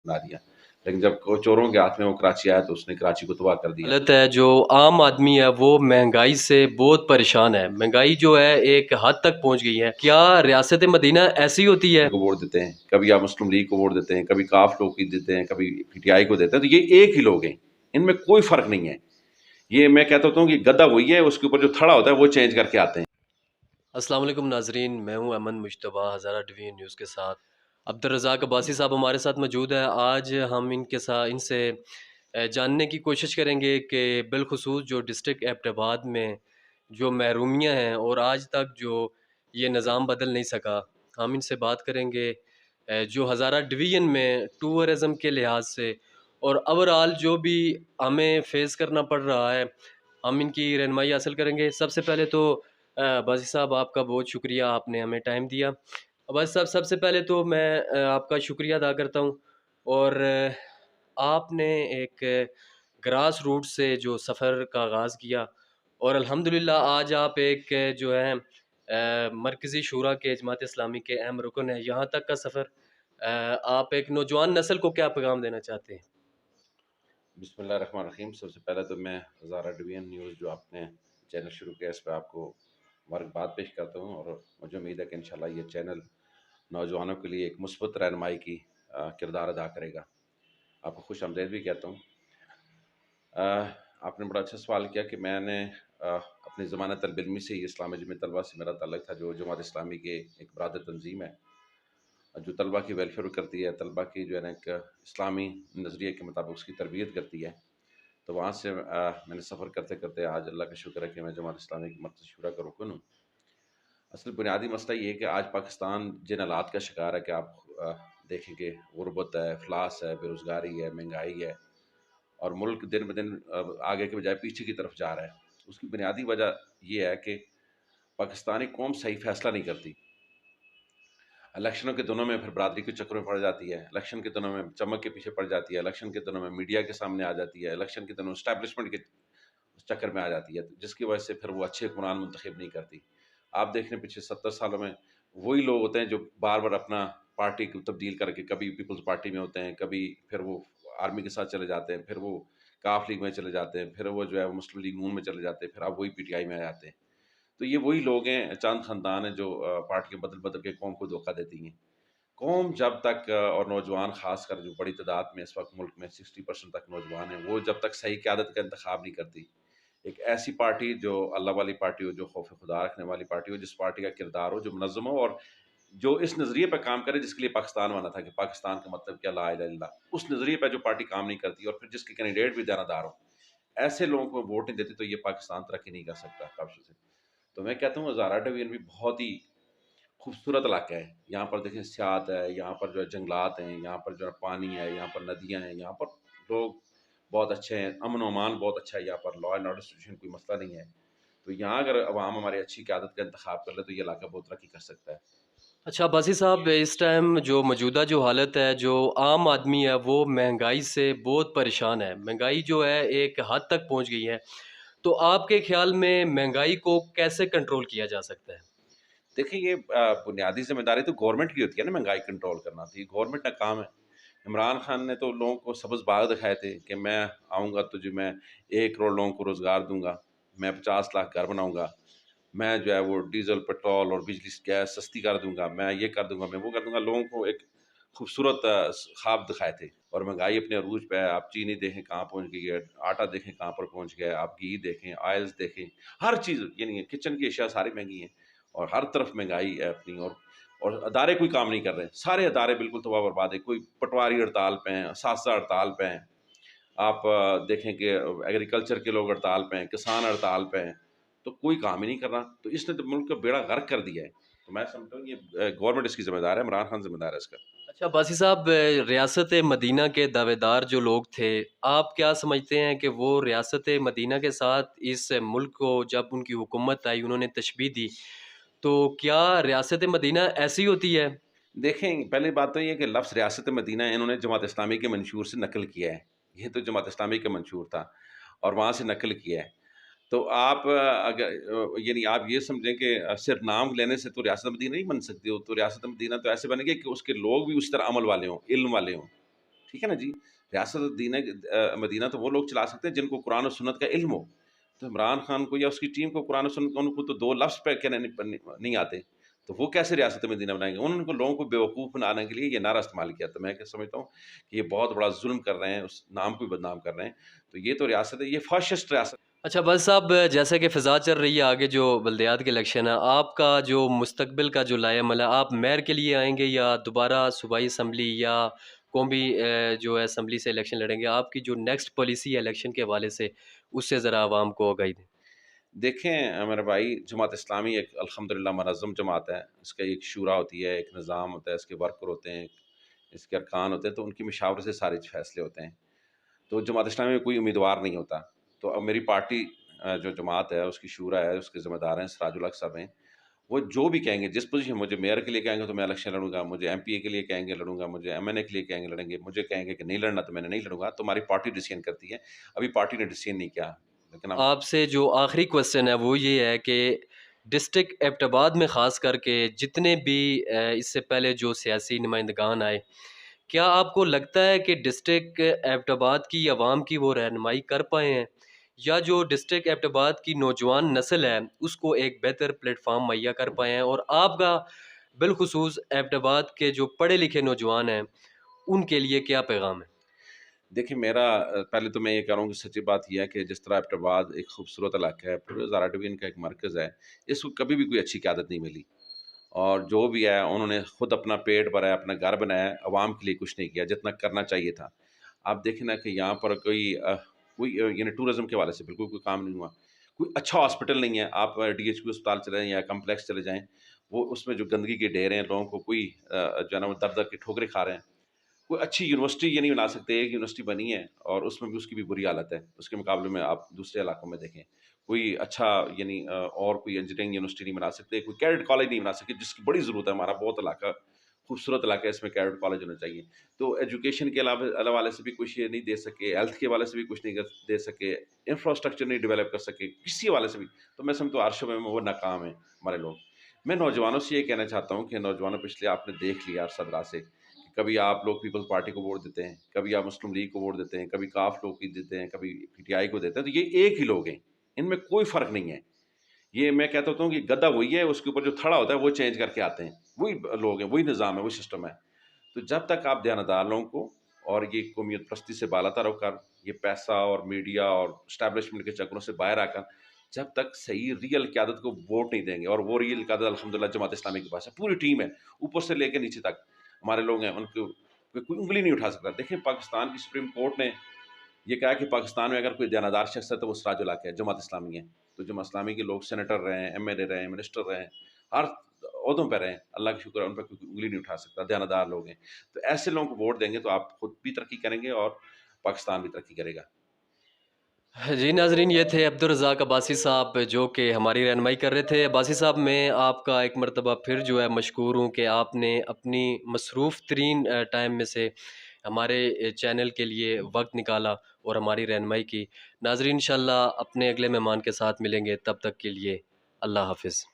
بنا دیا، لیکن جب چوروں کے ہاتھ میں وہ کراچی آیا تو اس نے کراچی کو تباہ کر دیا۔ حالت ہے جو عام آدمی ہے وہ مہنگائی سے بہت پریشان ہے، مہنگائی جو ہے ایک حد تک پہنچ گئی ہے۔ کیا ریاست مدینہ ایسی ہوتی ہے؟ کو ووٹ دیتے ہیں، کبھی آپ مسلم لیگ کو ووٹ دیتے ہیں، کبھی کاف لوگ کی دیتے ہیں، کبھی پی ٹی آئی کو دیتے ہیں، تو یہ ایک ہی لوگ ہیں، ان میں کوئی فرق نہیں ہے۔ یہ میں کہتا ہوں کہ گدا وہی ہے، اس کے اوپر جو تھڑا ہوتا ہے وہ چینج کر کے آتے ہیں۔ السلام علیکم ناظرین، میں ہوں امن مشتبہ ہزارہ ڈویژن نیوز کے ساتھ۔ عبدالرزاق عباسی صاحب ہمارے ساتھ موجود ہے۔ آج ہم ان سے جاننے کی کوشش کریں گے کہ بالخصوص جو ڈسٹرکٹ ایبٹ آباد میں جو محرومیاں ہیں اور آج تک جو یہ نظام بدل نہیں سکا، ہم ان سے بات کریں گے جو ہزارہ ڈویژن میں ٹورزم کے لحاظ سے اور اوورآل جو بھی ہمیں فیس کرنا پڑ رہا ہے، ہم ان کی رہنمائی حاصل کریں گے۔ سب سے پہلے تو باسی صاحب آپ کا بہت شکریہ، آپ نے ہمیں ٹائم دیا۔ باسی صاحب سب سے پہلے تو میں آپ کا شکریہ ادا کرتا ہوں، اور آپ نے ایک گراس روٹ سے جو سفر کا آغاز کیا، اور الحمدللہ آج آپ ایک جو ہے مرکزی شورا کے جماعت اسلامی کے اہم رکن ہیں۔ یہاں تک کا سفر، آپ ایک نوجوان نسل کو کیا پیغام دینا چاہتے ہیں؟ بسم اللہ الرحمن الرحیم۔ سب سے پہلے تو میں ہزارہ ڈویژن نیوز جو آپ نے چینل شروع کیا اس پہ آپ کو مبارکباد پیش کرتا ہوں، اور مجھے امید ہے کہ انشاءاللہ یہ چینل نوجوانوں کے لیے ایک مثبت رہنمائی کی کردار ادا کرے گا۔ آپ کو خوش آمدید بھی کہتا ہوں۔ آپ نے بڑا اچھا سوال کیا کہ میں نے اپنی زمانہ طالب علمی سے ہی اسلامی جمعیت طلبہ سے میرا تعلق تھا، جو جماعت اسلامی کے ایک برادر تنظیم ہے جو طلبہ کی ویلفیئر کرتی ہے، طلبہ کی جو ہے نا ایک اسلامی نظریے کے مطابق اس کی تربیت کرتی ہے۔ تو وہاں سے میں نے سفر کرتے کرتے آج اللہ کا شکر ہے کہ میں جماعت اسلامی کی مرکزی شورا کا رکن ہوں۔ اصل بنیادی مسئلہ یہ ہے کہ آج پاکستان جن حالات کا شکار ہے کہ آپ دیکھیں کہ غربت ہے، افلاس ہے، بے روزگاری ہے، مہنگائی ہے، اور ملک دن بدن آگے کے بجائے پیچھے کی طرف جا رہا ہے۔ اس کی بنیادی وجہ یہ ہے کہ پاکستانی قوم صحیح فیصلہ نہیں کرتی۔ الیکشنوں کے دنوں میں پھر برادری کے چکروں میں پڑ جاتی ہے، الیکشن کے دنوں میں چمک کے پیچھے پڑ جاتی ہے، الیکشن کے دنوں میں میڈیا کے سامنے آ جاتی ہے، الیکشن کے دنوں اسٹیبلشمنٹ کے چکر میں آ جاتی ہے، جس کی وجہ سے پھر وہ اچھے حکمران منتخب نہیں کرتی۔ آپ دیکھ رہے ہیں پچھلے 70 سالوں میں وہی لوگ ہوتے ہیں جو بار بار اپنا پارٹی کو تبدیل کر کے کبھی پیپلز پارٹی میں ہوتے ہیں، کبھی پھر وہ آرمی کے ساتھ چلے جاتے ہیں، پھر وہ کاف لیگ میں چلے جاتے ہیں، پھر وہ جو ہے وہ مسلم لیگ نون میں چلے جاتے ہیں، پھر اب وہی پی ٹی آئی میں آ جاتے ہیں۔ تو یہ وہی لوگ ہیں، چاند خاندان ہیں جو پارٹیاں بدل بدل کے قوم کو دھوکہ دیتی ہیں۔ قوم جب تک اور نوجوان خاص کر جو بڑی تعداد میں اس وقت ملک میں 60% تک نوجوان ہیں، وہ جب تک صحیح قیادت کا انتخاب نہیں کرتی، ایک ایسی پارٹی جو اللہ والی پارٹی ہو، جو خوف خدا رکھنے والی پارٹی ہو، جس پارٹی کا کردار ہو، جو منظم ہو، اور جو اس نظریے پہ کام کرے جس کے لیے پاکستان بنا تھا کہ پاکستان کا مطلب کیا، لا الہ الا اللہ، اس نظریے پہ جو پارٹی کام نہیں کرتی اور پھر جس کے کینڈیڈیٹ بھی دیانت دار ہو، ایسے لوگوں کو ووٹ نہیں دیتے، تو یہ پاکستان ترقی نہیں کر سکتا کبھی سے۔ تو میں کہتا ہوں ہزارہ ڈویژن بھی بہت ہی خوبصورت علاقہ ہے۔ یہاں پر دیکھیں سیاحت ہے، یہاں پر جو ہے جنگلات ہیں، یہاں پر جو ہے پانی ہے، یہاں پر ندیاں ہیں، یہاں پر لوگ بہت اچھے ہیں، امن و امان بہت اچھا ہے، یہاں پر لا اینڈ آرڈر سچویشن کوئی مسئلہ نہیں ہے۔ تو یہاں اگر عوام ہماری اچھی قیادت کا انتخاب کر لے تو یہ علاقہ بہت ترقی کر سکتا ہے۔ اچھا باسی صاحب، اس ٹائم جو موجودہ جو حالت ہے، جو عام آدمی ہے وہ مہنگائی سے بہت پریشان ہے، مہنگائی جو ہے ایک حد تک پہنچ گئی ہے، تو آپ کے خیال میں مہنگائی کو کیسے کنٹرول کیا جا سکتا ہے؟ دیکھیں یہ بنیادی ذمہ داری تو گورنمنٹ کی ہوتی ہے نا، مہنگائی کنٹرول کرنا، تو یہ گورنمنٹ کا کام ہے۔ عمران خان نے تو لوگوں کو سبز باغ دکھائے تھے کہ میں آؤں گا تو جو میں 1 کروڑ لوگوں کو روزگار دوں گا، میں 50 لاکھ گھر بناؤں گا، میں جو ہے وہ ڈیزل پیٹرول اور بجلی گیس سستی کر دوں گا، میں یہ کر دوں گا، میں وہ کر دوں گا۔ لوگوں کو ایک خوبصورت خواب دکھائے تھے، اور مہنگائی اپنے عروج پہ ہے۔ آپ چینی دیکھیں کہاں پہنچ گئی ہے، آٹا دیکھیں کہاں پر پہنچ گیا ہے، آپ گھی دیکھیں، آئلز دیکھیں، ہر چیز یعنی کچن کی اشیاء ساری مہنگی ہیں، اور ہر طرف مہنگائی ہے اپنی، اور ادارے کوئی کام نہیں کر رہے، سارے ادارے بالکل تباہ برباد ہے۔ کوئی پٹواری ہڑتال پہ ہیں، اساتذہ ہڑتال پہ ہیں، آپ دیکھیں کہ ایگریکلچر کے لوگ ہڑتال پہ ہیں، کسان ہڑتال پہ ہیں، تو کوئی کام ہی نہیں کر رہا۔ تو اس نے تو ملک کا بیڑا غرق کر دیا ہے۔ تو میں سمجھتا ہوں یہ گورنمنٹ اس کی ذمہ دار ہے، عمران خان ذمہ دار ہے اس کا۔ اچھا باسی صاحب، ریاست مدینہ کے دعوے دار جو لوگ تھے، آپ کیا سمجھتے ہیں کہ وہ ریاست مدینہ کے ساتھ اس ملک کو جب ان کی حکومت آئی انہوں نے تشبیہ دی، تو کیا ریاست مدینہ ایسی ہوتی ہے؟ دیکھیں پہلی بات تو یہ کہ لفظ ریاست مدینہ انہوں نے جماعت اسلامی کے منشور سے نقل کیا ہے، یہ تو جماعت اسلامی کا منشور تھا اور وہاں سے نقل کیا ہے۔ تو آپ اگر یعنی آپ یہ سمجھیں کہ صرف نام لینے سے تو ریاست مدینہ نہیں بن سکتی ہو، تو ریاست مدینہ تو ایسے بنے گی کہ اس کے لوگ بھی اس طرح عمل والے ہوں، علم والے ہوں، ٹھیک ہے نا جی؟ ریاست دین مدینہ تو وہ لوگ چلا سکتے ہیں جن کو قرآن و سنت کا علم ہو. تو عمران خان کو یا اس کی ٹیم کو قرآن و سنت کا ان کو تو 2 لفظ پہ کہنے نہیں آتے، تو وہ کیسے ریاست مدینہ بنائیں گے؟ ان کو لوگوں کو بیوقوف بنانے کے لیے یہ نعرہ استعمال کیا. تو میں کیا سمجھتا ہوں کہ یہ بہت بڑا ظلم کر رہے ہیں، اس نام کو بھی بدنام کر رہے ہیں. تو یہ تو ریاست ہے، یہ فاشسٹ ریاست. اچھا بس صاحب، جیسے کہ فضا چل رہی ہے آگے جو بلدیات کے الیکشن ہے، آپ کا جو مستقبل کا جو لائحہ عمل ہے، آپ میئر کے لیے آئیں گے یا دوبارہ صوبائی اسمبلی یا قومی جو ہے اسمبلی سے الیکشن لڑیں گے؟ آپ کی جو نیکسٹ پالیسی ہے الیکشن کے حوالے سے، اس سے ذرا عوام کو آگاہی دیں. دیکھیں میرے بھائی، جماعت اسلامی ایک الحمدللہ منظم جماعت ہے. اس کا ایک شورا ہوتی ہے، ایک نظام ہوتا ہے، اس کے ورکر ہوتے ہیں، اس کے ارکان ہوتے ہیں، تو ان کی مشاورت سے سارے فیصلے ہوتے ہیں. تو جماعت اسلامی میں کوئی امیدوار نہیں ہوتا. تو اب میری پارٹی جو جماعت ہے اس کی شورا ہے، اس کے ذمہ دار ہیں سراج الحق صاحب ہیں. وہ جو بھی کہیں گے، جس پوزیشن مجھے میئر کے لیے کہیں گے تو میں الیکشن لڑوں گا، مجھے ایم پی اے کے لیے کہیں گے لڑوں گا، مجھے ایم این اے کے لیے کہیں گے لڑیں گے، مجھے کہیں گے کہ نہیں لڑنا تو میں نے نہیں لڑوں گا. تو ہماری پارٹی ڈیسیژن کرتی ہے. ابھی پارٹی نے ڈیسیژن نہیں کیا، لیکن اب آپ سے جو آخری کوسچن ہے وہ یہ ہے کہ ڈسٹرکٹ ایبٹ آباد میں خاص کر کے جتنے بھی اس سے پہلے جو سیاسی نمائندگان آئے، کیا آپ کو لگتا ہے کہ ڈسٹرکٹ ایبٹ آباد کی عوام کی وہ رہنمائی کر پائے ہیں، یا جو ڈسٹرکٹ ایبٹ آباد کی نوجوان نسل ہے اس کو ایک بہتر پلیٹ فارم مہیا کر پائے ہیں؟ اور آپ کا بالخصوص ایبٹ آباد کے جو پڑھے لکھے نوجوان ہیں ان کے لیے کیا پیغام ہے؟ دیکھیں میرا پہلے تو میں یہ کہہ رہا ہوں کہ سچی بات یہ ہے کہ جس طرح ایبٹ آباد ایک خوبصورت علاقہ ہے، پورے ہزارہ ڈویژن کا ایک مرکز ہے، اس کو کبھی بھی کوئی اچھی قیادت نہیں ملی. اور جو بھی ہے انہوں نے خود اپنا پیٹ بھرا ہے، اپنا گھر بنایا ہے، عوام کے لیے کچھ نہیں کیا جتنا کرنا چاہیے تھا. آپ دیکھیں نا کہ یہاں پر کوئی یعنی ٹورزم کے والے سے بالکل کوئی کام نہیں ہوا. کوئی اچھا ہاسپٹل نہیں ہے. آپ ڈی ایچ کیو اسپتال چلے جائیں یا کمپلیکس چلے جائیں، وہ اس میں جو گندگی کے ڈھیر ہیں، لوگوں کو کوئی جو ہے نا وہ در در کی ٹھوکریں کھا رہے ہیں. کوئی اچھی یونیورسٹی یہ نہیں بنا سکتے. ایک یونیورسٹی بنی ہے اور اس میں بھی اس کی بھی بری حالت ہے. اس کے مقابلے میں آپ دوسرے علاقوں میں دیکھیں، کوئی اچھا یعنی اور کوئی انجینئرنگ یونیورسٹی نہیں بنا سکتے، کوئی کیڈٹ کالج نہیں بنا سکتے، جس کی بڑی ضرورت ہے. ہمارا بہت علاقہ خوبصورت علاقہ ہے، اس میں کیڈٹ کالج ہونا چاہیے. تو ایجوکیشن کے حوالے سے بھی کچھ یہ نہیں دے سکے، ہیلتھ کے حوالے سے بھی کچھ نہیں دے سکے، انفراسٹرکچر نہیں ڈیولپ کر سکے کسی حوالے سے بھی. تو میں سمجھتا ہوں ہر شعبے میں وہ ناکام ہیں ہمارے لوگ. میں نوجوانوں سے یہ کہنا چاہتا ہوں کہ نوجوانوں، پچھلے آپ نے دیکھ لیا عرصہ دراز سے کہ کبھی آپ لوگ پیپلز پارٹی کو ووٹ دیتے ہیں، کبھی آپ مسلم لیگ کو ووٹ دیتے ہیں، کبھی کاف لوگ کی دیتے ہیں، کبھی پی ٹی آئی کو دیتے ہیں. تو یہ ایک ہی لوگ ہیں، ان میں کوئی فرق نہیں ہے. یہ میں کہتا ہوں کہ گدھا وہی ہے، اس کے اوپر جو تھڑا ہوتا ہے وہ چینج کر کے آتے ہیں. وہی لوگ ہیں، وہی نظام ہے، وہی سسٹم ہے. تو جب تک آپ دیانتدار لوگوں کو اور یہ قومیت پرستی سے بالاتر ہو کر، یہ پیسہ اور میڈیا اور اسٹیبلشمنٹ کے چکروں سے باہر آ کر، جب تک صحیح ریئل قیادت کو ووٹ نہیں دیں گے، اور وہ ریئل قیادت الحمدللہ جماعت اسلامی کے پاس ہے، پوری ٹیم ہے، اوپر سے لے کے نیچے تک ہمارے لوگ ہیں، ان کو کوئی انگلی نہیں اٹھا سکتا. دیکھیں پاکستان کی سپریم کورٹ نے یہ کہا کہ پاکستان میں اگر کوئی دیانتدار شخص ہے تو وہ سراج الحق ہے، جماعت اسلامی ہے. تو جماعت اسلامی کے لوگ سینیٹر رہے ہیں، ایم ایل اے رہے ہیں، منسٹر رہے ہیں، ہر عہدوں پہ رہے ہیں. اللہ کا شکر ہے، ان پہ کوئی انگلی نہیں اٹھا سکتا، دیانتدار لوگ ہیں. تو ایسے لوگوں کو ووٹ دیں گے تو آپ خود بھی ترقی کریں گے اور پاکستان بھی ترقی کرے گا. جی ناظرین، یہ تھے عبدالرزاق عباسی صاحب جو کہ ہماری رہنمائی کر رہے تھے. عباسی صاحب، میں آپ کا ایک مرتبہ پھر جو ہے مشکور ہوں کہ آپ نے اپنی مصروف ترین ٹائم میں سے ہمارے چینل کے لیے وقت نکالا اور ہماری رہنمائی کی. ناظرین، انشاءاللہ اپنے اگلے مہمان کے ساتھ ملیں گے، تب تک کے لیے اللہ حافظ.